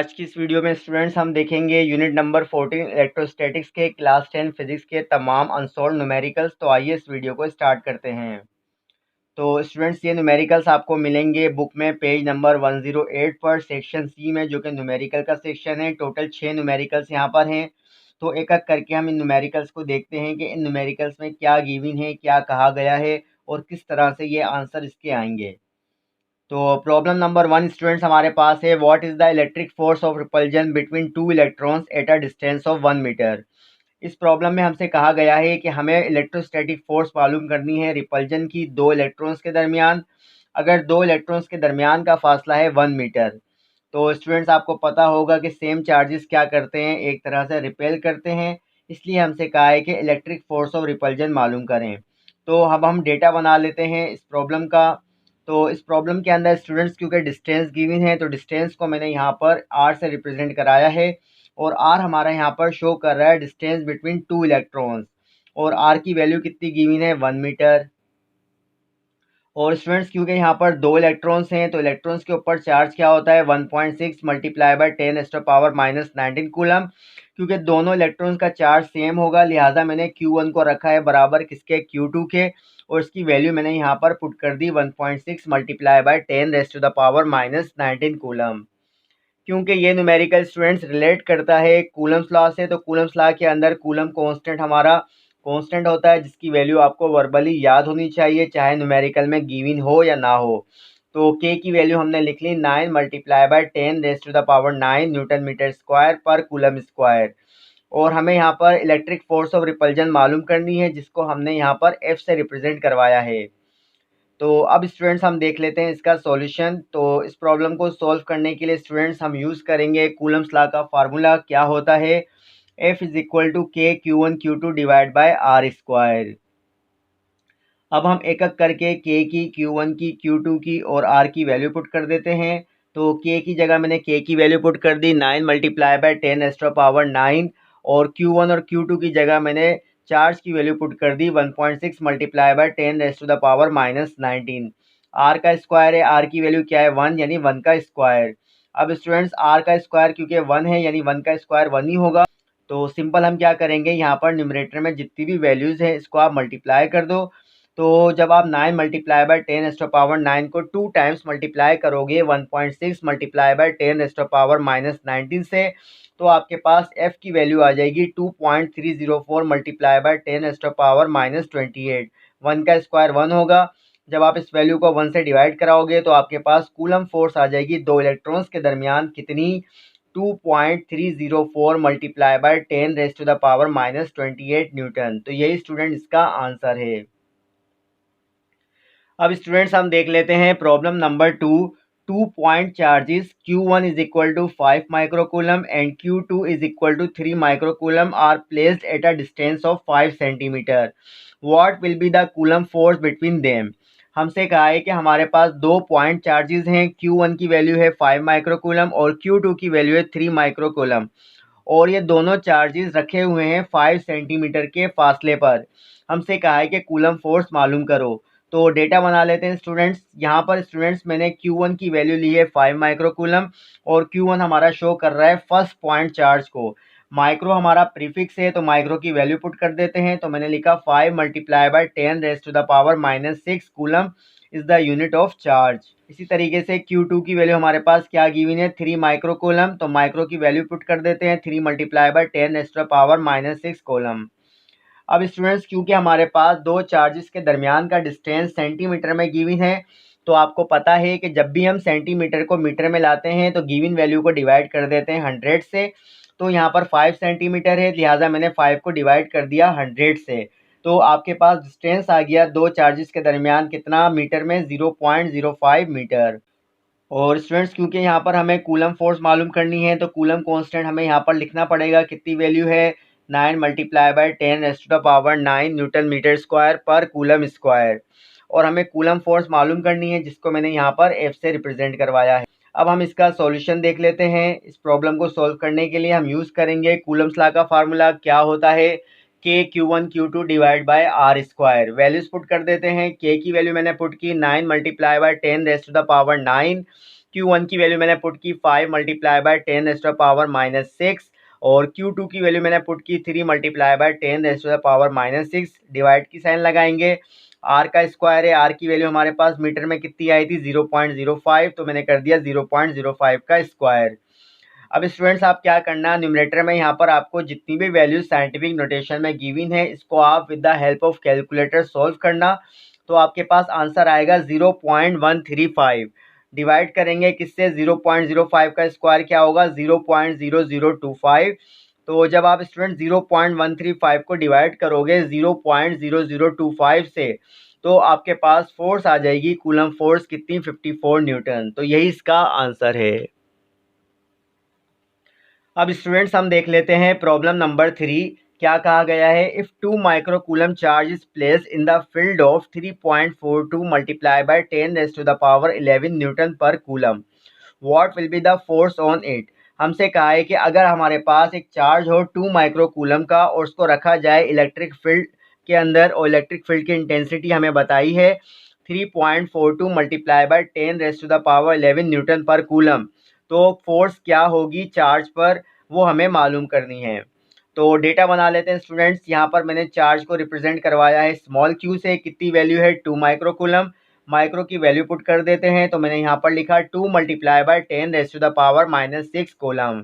आज की इस वीडियो में स्टूडेंट्स हम देखेंगे यूनिट नंबर 14 इलेक्ट्रोस्टैटिक्स के क्लास 10 फिजिक्स के तमाम अनसॉल्व न्यूमेरिकल्स। तो आइए इस वीडियो को स्टार्ट करते हैं। तो स्टूडेंट्स ये न्यूमेरिकल्स आपको मिलेंगे बुक में पेज नंबर 108 पर सेक्शन सी में, जो कि न्यूमेरिकल का सेक्शन है। टोटल 6 न्यूमेरिकल्स यहाँ पर हैं। तो एक एक करके हम इन न्यूमेरिकल्स को देखते हैं कि इन न्यूमेरिकल्स में क्या गिवन है, क्या कहा गया है और किस तरह से ये आंसर इसके आएंगे। तो प्रॉब्लम नंबर 1 स्टूडेंट्स हमारे पास है, what is the electric force of repulsion between two electrons at a distance of 1 metre. इस प्रॉब्लम में हमसे कहा गया है कि हमें इलेक्ट्रोस्टैटिक फोर्स मालूम करनी है रिपल्जन की दो इलेक्ट्रॉन्स के दरमियान, अगर दो इलेक्ट्रॉन्स के दरमियान का फासला है 1 मीटर। तो स्टूडेंट्स आपको पता होगा कि सेम चार्जेस क्या करते हैं, एक तरह से रिपेल करते हैं, इसलिए हमसे कहा है कि इलेक्ट्रिक फोर्स ऑफ रिपल्जन मालूम करें। तो अब हम डेटा बना लेते हैं इस प्रॉब्लम का। तो इस प्रॉब्लम के अंदर स्टूडेंट्स क्योंकि डिस्टेंस गिवन है, तो डिस्टेंस को मैंने यहाँ पर आर से रिप्रेजेंट कराया है और आर हमारा यहाँ पर शो कर रहा है डिस्टेंस बिटवीन टू इलेक्ट्रॉन्स, और आर की वैल्यू कितनी गिवन है 1 मीटर। और स्टूडेंट्स क्योंकि यहाँ पर दो इलेक्ट्रॉन्स हैं, तो इलेक्ट्रॉन्स के ऊपर चार्ज क्या होता है 1.6 मल्टीप्लाई बाय 10⁻⁻⁹ कूलम। क्योंकि दोनों इलेक्ट्रॉन्स का चार्ज सेम होगा, लिहाजा मैंने Q1 को रखा है बराबर किसके Q2 के, और इसकी वैल्यू मैंने यहाँ पर पुट कर दी 1.6 मल्टीप्लाई बाय 10⁻⁻⁹ कूलम। क्योंकि ये न्यूमेरिकल स्टूडेंट्स रिलेट करता है कूलम्स लॉ से, तो कूलम्स लॉ के अंदर कूलम कांस्टेंट हमारा कांस्टेंट होता है, जिसकी वैल्यू आपको वर्बली याद होनी चाहिए, चाहे न्यूमेरिकल में गिवन हो या ना हो। तो के की वैल्यू हमने लिख ली 9 multiply by 10⁻⁹ newton metre square पर कूलम स्क्वायर। और हमें यहाँ पर इलेक्ट्रिक फोर्स ऑफ रिपल्जन मालूम करनी है, जिसको हमने यहाँ पर एफ से रिप्रेजेंट करवाया है। तो अब स्टूडेंट्स हम देख लेते हैं इसका सॉल्यूशन। तो इस प्रॉब्लम को सॉल्व करने के लिए स्टूडेंट्स हम यूज़ करेंगे कूलम्स लॉ का फार्मूला। क्या होता है, F इज इक्वल टू के Q1 Q2 divide by R square. अब हम एक एक करके के की, Q1 की, Q2 की और R की वैल्यू पुट कर देते हैं। तो के की जगह मैंने के की वैल्यू पुट कर दी 9 मल्टीप्लाई बाय 10⁻⁹ और Q1 और Q2 की जगह मैंने चार्ज की वैल्यू पुट कर दी 1.6 मल्टीप्लाई बाय 10⁻⁻⁹ आर का स्क्वायर है, आर की वैल्यू क्या है 1, यानी 1 का स्क्वायर। अब स्टूडेंट्स आर का स्क्वायर क्योंकि 1 है, यानी 1 का स्क्वायर 1 ही होगा। तो सिंपल हम क्या करेंगे, यहाँ पर न्यूमरेटर में जितनी भी वैल्यूज़ हैं इसको आप मल्टीप्लाई कर दो। तो जब आप 9 मल्टीप्लाई बाय 10⁻⁹ को 2 टाइम्स मल्टीप्लाई करोगे 1.6 मल्टीप्लाई बाय 10⁻⁻⁹ से, तो आपके पास f की वैल्यू आ जाएगी 2.304 मल्टीप्लाई बाय 10⁻⁻28। 1 का स्क्वायर 1 होगा। जब आप इस वैल्यू को 1 से डिवाइड कराओगे तो आपके पास कूलम फोर्स आ जाएगी दो इलेक्ट्रॉन्स के दरमियान कितनी, 2.304 मल्टीप्लाई बाय 10⁻⁻28 न्यूटन। तो यही स्टूडेंट इसका आंसर है। अब स्टूडेंट्स हम देख लेते हैं problem number 2 point charges Q1 is equal to 5 microcoulomb and Q2 is equal to 3 microcoulomb are placed at a distance of 5 centimetre. What will be the coulomb force between them. हमसे कहा है कि हमारे पास दो पॉइंट चार्जेस हैं, Q1 की value है 5 microcoulomb और Q2 की वैल्यू है 3 माइक्रोकूलम, और ये दोनों चार्जेस रखे हुए हैं 5 सेंटीमीटर के फासले पर। हमसे कहा है कि कूलम फोर्स मालूम करो। तो डेटा बना लेते हैं स्टूडेंट्स। यहाँ पर स्टूडेंट्स मैंने Q1 की वैल्यू ली है 5 माइक्रोकूलम और Q1 हमारा शो कर रहा है फर्स्ट पॉइंट चार्ज को। माइक्रो हमारा प्रीफिक्स है, तो माइक्रो की वैल्यू पुट कर देते हैं। तो मैंने लिखा 5 multiply bye 10⁻⁻⁶ coulomb is the unit of charge. इसी तरीके से Q2 की वैल्यू हमारे पास क्या गिवन है 3 माइक्रोकूलम, तो माइक्रो की वैल्यू पुट कर देते हैं 3 मल्टीप्लाई बाय 10⁻⁻⁶ कूलम। अब स्टूडेंट्स क्योंकि हमारे पास दो चार्जेस के दरमियान का डिस्टेंस सेंटीमीटर में गिवन है, तो आपको पता है कि जब भी हम सेंटीमीटर को मीटर में लाते हैं तो गिवन वैल्यू को डिवाइड कर देते हैं 100 से। तो यहाँ पर 5 सेंटीमीटर है, लिहाजा मैंने 5 को डिवाइड कर दिया 100 से। तो आपके पास डिस्टेंस आ गया दो चार्जेस के दरमियान कितना मीटर में, 0.05 मीटर। और स्टूडेंट्स क्योंकि यहाँ पर हमें कूलम फोर्स मालूम करनी है, तो कूलम कांस्टेंट हमें यहाँ पर लिखना पड़ेगा, कितनी वैल्यू है 9 multiply by 10⁻⁹ newton metre square पर कूलम स्क्वायर। और हमें कूलम फोर्स मालूम करनी है, जिसको मैंने यहाँ पर एफ से रिप्रेजेंट करवाया है। अब हम इसका सॉल्यूशन देख लेते हैं। इस प्रॉब्लम को सॉल्व करने के लिए हम यूज़ करेंगे कूलम्स लॉ का फार्मूला। क्या होता है, के Q1 Q2 divide by R square. Values put कर देते हैं। के की वैल्यू मैंने पुट की 9 मल्टीप्लाई बाय 10⁻⁹ Q1 की वैल्यू मैंने पुट की 5 multiply by 10 raise to the power -6 और Q2 की वैल्यू मैंने पुट की 3 multiply by 10 raise to the power -6। Divide की साइन लगाएंगे, R का स्क्वायर है, R की वैल्यू हमारे पास मीटर में कितनी आई थी 0.05, तो मैंने कर दिया 0.05 का स्क्वायर। अब स्टूडेंट्स आप क्या करना, न्यूमरेटर में यहाँ पर आपको जितनी भी वैल्यू साइंटिफिक नोटेशन में गिवन है इसको आप with the help of calculator solve करना, तो आपके पास आंसर आएगा 0.135। डिवाइड करेंगे किससे, 0.05 का स्क्वायर क्या होगा 0.0025। तो जब आप स्टूडेंट 0.135 को डिवाइड करोगे 0.0025 से, तो आपके पास फोर्स आ जाएगी कूलम फोर्स कितनी 54 न्यूटन। तो यही इसका आंसर है। अब स्टूडेंट्स हम देख लेते हैं प्रॉब्लम नंबर 3। क्या कहा गया है, if 2 micro coulomb charge is place in the field of 3.42 multiply by 10 raise to the power 11 newton पर coulomb, what will be the force on it. हमसे कहा है कि अगर हमारे पास एक चार्ज हो 2 माइक्रो कूलम का और उसको रखा जाए इलेक्ट्रिक फील्ड के अंदर और इलेक्ट्रिक फील्ड की इंटेंसिटी हमें बताई है 3.42 multiply by 10 raise to the power 11 newton पर कूलम, तो फोर्स क्या होगी चार्ज पर वो हमें मालूम करनी है। तो डेटा बना लेते हैं स्टूडेंट्स। यहाँ पर मैंने चार्ज को रिप्रेजेंट करवाया है स्मॉल क्यू से, कितनी वैल्यू है 2 माइक्रो कूलम, माइक्रो की वैल्यू पुट कर देते हैं, तो मैंने यहाँ पर लिखा 2 multiply by 10 raise to the power -6 coulomb.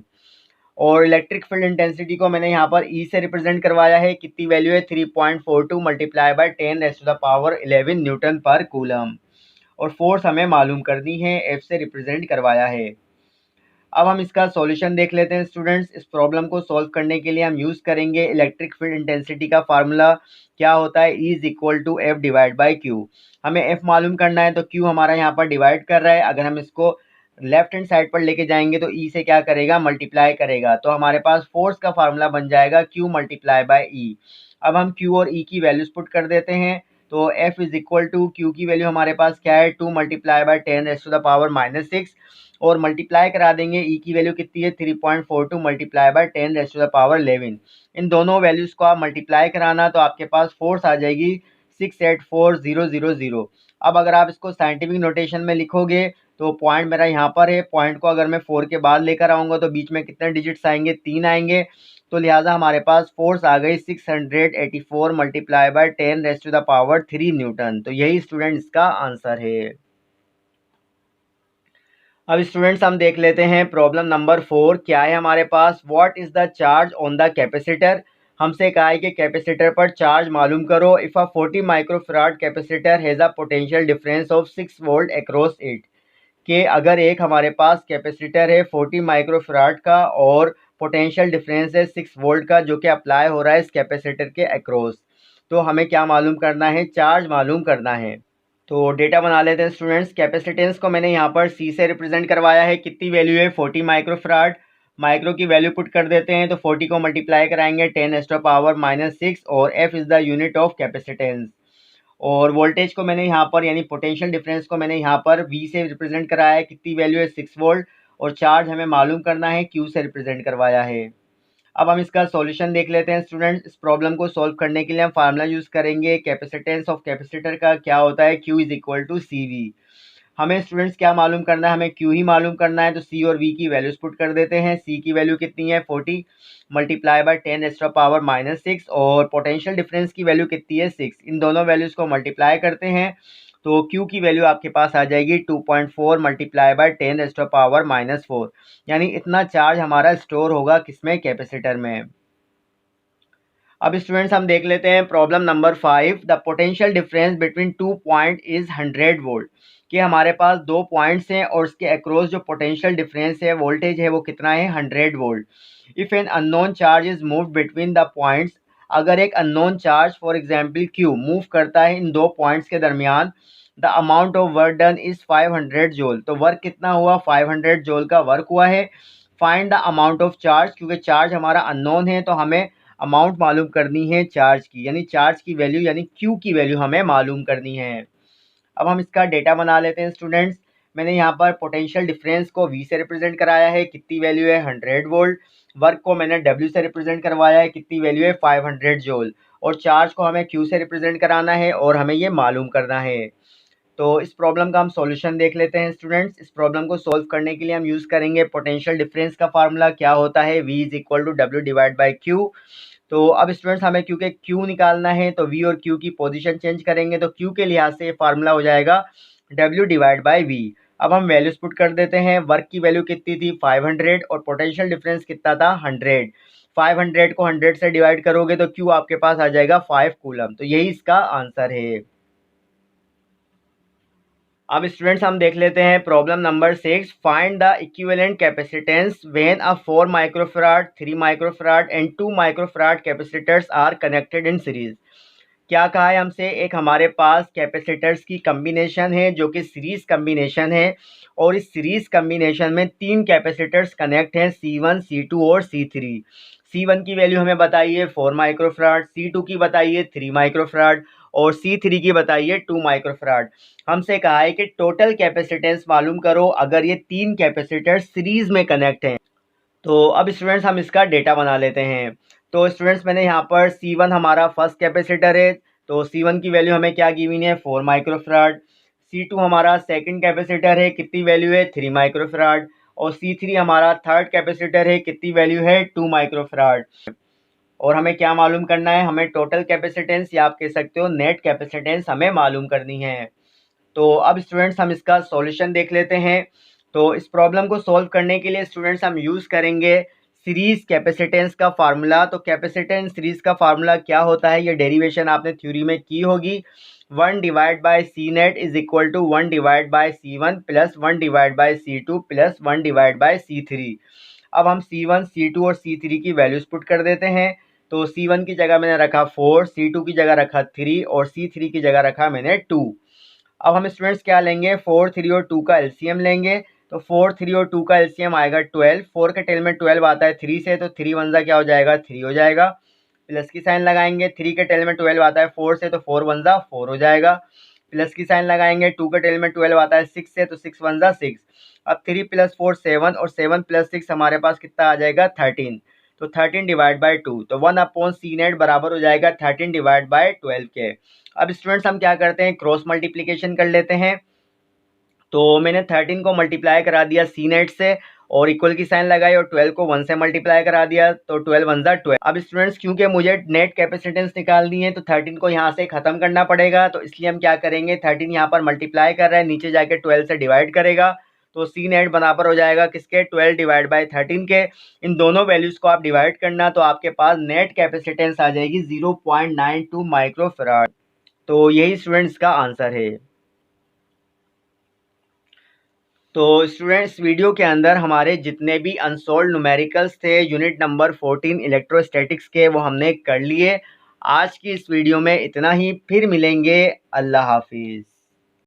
और इलेक्ट्रिक फील्ड इंटेंसिटी को मैंने यहाँ पर ई से रिप्रेजेंट करवाया है, कितनी वैल्यू है 3.42 multiply by 10 raise to the power 11 newton पर कूलम। और फोर्स हमें मालूम करनी है, एफ से रिप्रेजेंट करवाया है। अब हम इसका सॉल्यूशन देख लेते हैं स्टूडेंट्स। इस प्रॉब्लम को सॉल्व करने के लिए हम यूज़ करेंगे इलेक्ट्रिक फील्ड इंटेंसिटी का फार्मूला। क्या होता है, E is equal to F divide by Q. हमें F मालूम करना है, तो Q हमारा यहाँ पर डिवाइड कर रहा है, अगर हम इसको लेफ्ट हैंड साइड पर लेके जाएंगे तो E से क्या करेगा, मल्टीप्लाई करेगा, तो हमारे पास फोर्स का फार्मूला बन जाएगा Q मल्टीप्लाई बाई E। अब हम Q और E की वैल्यूज पुट कर देते हैं, तो F is equal to Q की वैल्यू हमारे पास क्या है 2 multiply by 10 raise to the power -6 और मल्टीप्लाई करा देंगे, E की वैल्यू कितनी है 3.42 multiply by 10 raise to the power 11। इन दोनों वैल्यूज़ को आप मल्टीप्लाई कराना, तो आपके पास फोर्स आ जाएगी 684000। अब अगर आप इसको साइंटिफिक नोटेशन में लिखोगे तो पॉइंट मेरा यहाँ पर है, पॉइंट को अगर मैं 4 के बाद लेकर आऊँगा तो बीच में कितने डिजिट्स आएंगे, 3 आएंगे, तो लिहाजा हमारे पास फोर्स आ गई 684 multiply by 10 raise to the power 3 newton. तो यही स्टूडेंट इसका आंसर है। अब स्टूडेंट्स हम देख लेते हैं प्रॉब्लम नंबर 4। क्या है हमारे पास, what is the charge on the capacitor. हमसे कहा है कि कैपेसिटर पर चार्ज मालूम करो। If a 40 microfarad capacitor has a potential difference of 6 volt across it, कि अगर एक हमारे पास कैपेसिटर है 40 माइक्रोफैराड का और पोटेंशियल डिफरेंस है 6 वोल्ट का जो कि अप्लाई हो रहा है इस कैपेसिटर के अक्रॉस, तो हमें क्या मालूम करना है, चार्ज मालूम करना है। तो डेटा बना लेते हैं स्टूडेंट्स। कैपेसिटेंस को मैंने यहाँ पर C से रिप्रेजेंट करवाया है, कितनी वैल्यू है 40 माइक्रोफैराड, माइक्रो की वैल्यू पुट कर देते हैं, तो 40 को मल्टीप्लाई कराएंगे 10 एक्स्ट्रा पावर -6 और F is the unit of capacitance. और वोल्टेज को मैंने यहाँ पर यानी पोटेंशियल डिफरेंस को मैंने यहाँ पर V से रिप्रेजेंट कराया है, कितनी वैल्यू है 6 वोल्ट और चार्ज हमें मालूम करना है, Q से रिप्रेजेंट करवाया है। अब हम इसका सॉल्यूशन देख लेते हैं स्टूडेंट्स। इस प्रॉब्लम को सॉल्व करने के लिए हम फार्मूला यूज़ करेंगे कैपेसिटेंस ऑफ कैपेसिटर का, क्या होता है Q is equal to C V. हमें स्टूडेंट्स क्या मालूम करना है, हमें Q ही मालूम करना है, तो C और V की वैल्यूज पुट कर देते हैं। C की वैल्यू कितनी है 40 मल्टीप्लाई बाय 10 एक्स्ट्रा पावर -6 और पोटेंशियल डिफरेंस की वैल्यू कितनी है 6। इन दोनों वैल्यूज़ को मल्टीप्लाई करते हैं तो Q की वैल्यू आपके पास आ जाएगी 2.4 मल्टीप्लाई बाय 10 एक्स्ट्रा पावर -4, यानी इतना चार्ज हमारा स्टोर होगा किसमें, कैपेसिटर में। अब स्टूडेंट्स हम देख लेते हैं problem number 5। The potential difference between 2 point is 100 volt, कि हमारे पास 2 पॉइंट्स हैं और उसके अक्रॉस जो पोटेंशियल डिफरेंस है वोल्टेज है वो कितना है 100 volt. If an unknown charge is move between the points, अगर एक unknown charge for example Q move करता है इन दो पॉइंट्स के दरमियान, the amount of work done is 500 joule, तो वर्क कितना हुआ 500 जूल का वर्क हुआ है। Find the amount of charge, क्योंकि चार्ज हमारा अननोन है तो हमें अमाउंट मालूम करनी है चार्ज की, यानी चार्ज की वैल्यू यानी Q की वैल्यू हमें मालूम करनी है। अब हम इसका डेटा बना लेते हैं स्टूडेंट्स। मैंने यहाँ पर पोटेंशियल डिफरेंस को V से रिप्रेजेंट कराया है, कितनी वैल्यू है 100 वोल्ट। वर्क को मैंने W से रिप्रेजेंट करवाया है, कितनी वैल्यू है 500 जूल। और चार्ज को हमें Q से रिप्रेजेंट कराना है और हमें ये मालूम करना है। तो इस प्रॉब्लम का हम सॉल्यूशन देख लेते हैं स्टूडेंट्स। इस प्रॉब्लम को सॉल्व करने के लिए हम यूज़ करेंगे पोटेंशियल डिफरेंस का फार्मूला। क्या होता है? V is equal to W divide by Q. तो अब स्टूडेंट्स हमें क्यू के क्यू निकालना है, तो V और Q की पोजीशन चेंज करेंगे, तो Q के लिहाज से ये फार्मूला हो जाएगा W डिवाइड बाई V। अब हम वैल्यूज पुट कर देते हैं। वर्क की वैल्यू कितनी थी? 500 और पोटेंशियल डिफरेंस कितना था? 100। 500 को 100 से डिवाइड करोगे तो Q आपके पास आ जाएगा 5 कूलम। तो यही इसका आंसर है। अब स्टूडेंट्स हम देख लेते हैं problem number 6। Find the equivalent capacitance when a 4 microfarad, 3 microfarad and 2 microfarad capacitors are connected in series. क्या कहा है हमसे? एक हमारे पास कैपेसिटर्स की कम्बिनेशन है जो कि सीरीज कम्बिनेशन है, और इस सीरीज कम्बिनेशन में 3 कैपेसिटर्स कनेक्ट हैं, C1, C2 और C3। C1 की वैल्यू हमें बताइए 4 माइक्रोफराड, C2 की बताइए 3 माइक्रोफराड और C3 की बताइए 2 माइक्रोफराड। हमसे कहा है कि टोटल कैपेसिटेंस मालूम करो अगर ये 3 कैपेसिटर सीरीज में कनेक्ट हैं। तो अब स्टूडेंट्स हम इसका डेटा बना लेते हैं। तो स्टूडेंट्स मैंने यहाँ पर C1 हमारा फर्स्ट कैपेसिटर है, तो C1 की वैल्यू हमें क्या गिवन है? 4 माइक्रोफराड। C2 हमारा सेकंड कैपेसिटर है, कितनी वैल्यू है? 3 माइक्रोफराड। और C3 हमारा थर्ड कैपेसिटर है, कितनी वैल्यू है? 2 माइक्रोफराड। और हमें क्या मालूम करना है? हमें टोटल कैपेसिटेंस या आप कह सकते हो नेट कैपेसिटेंस हमें मालूम करनी है। तो अब स्टूडेंट्स हम इसका सॉल्यूशन देख लेते हैं। तो इस प्रॉब्लम को सॉल्व करने के लिए स्टूडेंट्स हम यूज़ करेंगे सीरीज कैपेसिटेंस का फार्मूला। तो कैपेसिटेंस सीरीज का फार्मूला क्या होता है? ये डेरिवेशन आपने थ्योरी में की होगी। 1 divide by C net is equal to 1 divide by C1 plus 1 divide by C2 plus 1 divide by C3। अब हम C1, C2 और C3 की वैल्यूज पुट कर देते हैं। तो C1 की जगह मैंने रखा 4, C2 की जगह रखा 3 और C3 की जगह रखा मैंने 2। अब हम स्टूडेंट्स क्या लेंगे? 4, 3 और 2 का एलसीएम लेंगे। तो 4, 3 और 2 का एलसीएम आएगा 12। 4 के टेल में 12 आता है 3 से, तो 3 वन जा क्या हो जाएगा? 3 हो जाएगा। प्लस की साइन लगाएंगे। 3 के टेल में 12 आता है 4 से, तो 4 वन जा 4 हो जाएगा। प्लस की साइन लगाएंगे। 2 के टेल में 12 आता है 6 से, तो 6 वन जा 6। अब 3 प्लस 4 7 और 7 प्लस 6 हमारे पास कितना आ जाएगा? 13। तो 13 डिवाइड बाई 2, तो 1 अपॉन सी नेट बराबर हो जाएगा 13 डिवाइड बाई 12 के। अब स्टूडेंट्स हम क्या करते हैं? क्रॉस मल्टीप्लिकेशन कर लेते हैं। तो मैंने 13 को मल्टीप्लाई करा दिया सी नेट से और इक्वल की साइन लगाई और 12 को 1 से मल्टीप्लाई करा दिया, तो 12 वन जा 12। अब स्टूडेंट्स क्योंकि मुझे नेट कैपेसिटेंस निकालनी है तो 13 को यहाँ से खत्म करना पड़ेगा, तो इसलिए हम क्या करेंगे? 13 यहाँ पर मल्टीप्लाई कर रहा है, नीचे जाके 12 से डिवाइड करेगा, तो सी नेट बराबर हो जाएगा किसके? 12 डिवाइड बाई 13 के। इन दोनों वैल्यूज को आप डिवाइड करना, तो आपके पास नेट कैपेसिटेंस आ जाएगी 0.92 माइक्रोफराड। तो यही स्टूडेंट्स का आंसर है। तो स्टूडेंट्स वीडियो के अंदर हमारे जितने भी अनसोल्व न्यूमेरिकल्स थे यूनिट नंबर 14 इलेक्ट्रोस्टैटिक्स के, वो हमने कर लिए। आज की इस वीडियो में इतना ही, फिर मिलेंगे। अल्लाह हाफिज़।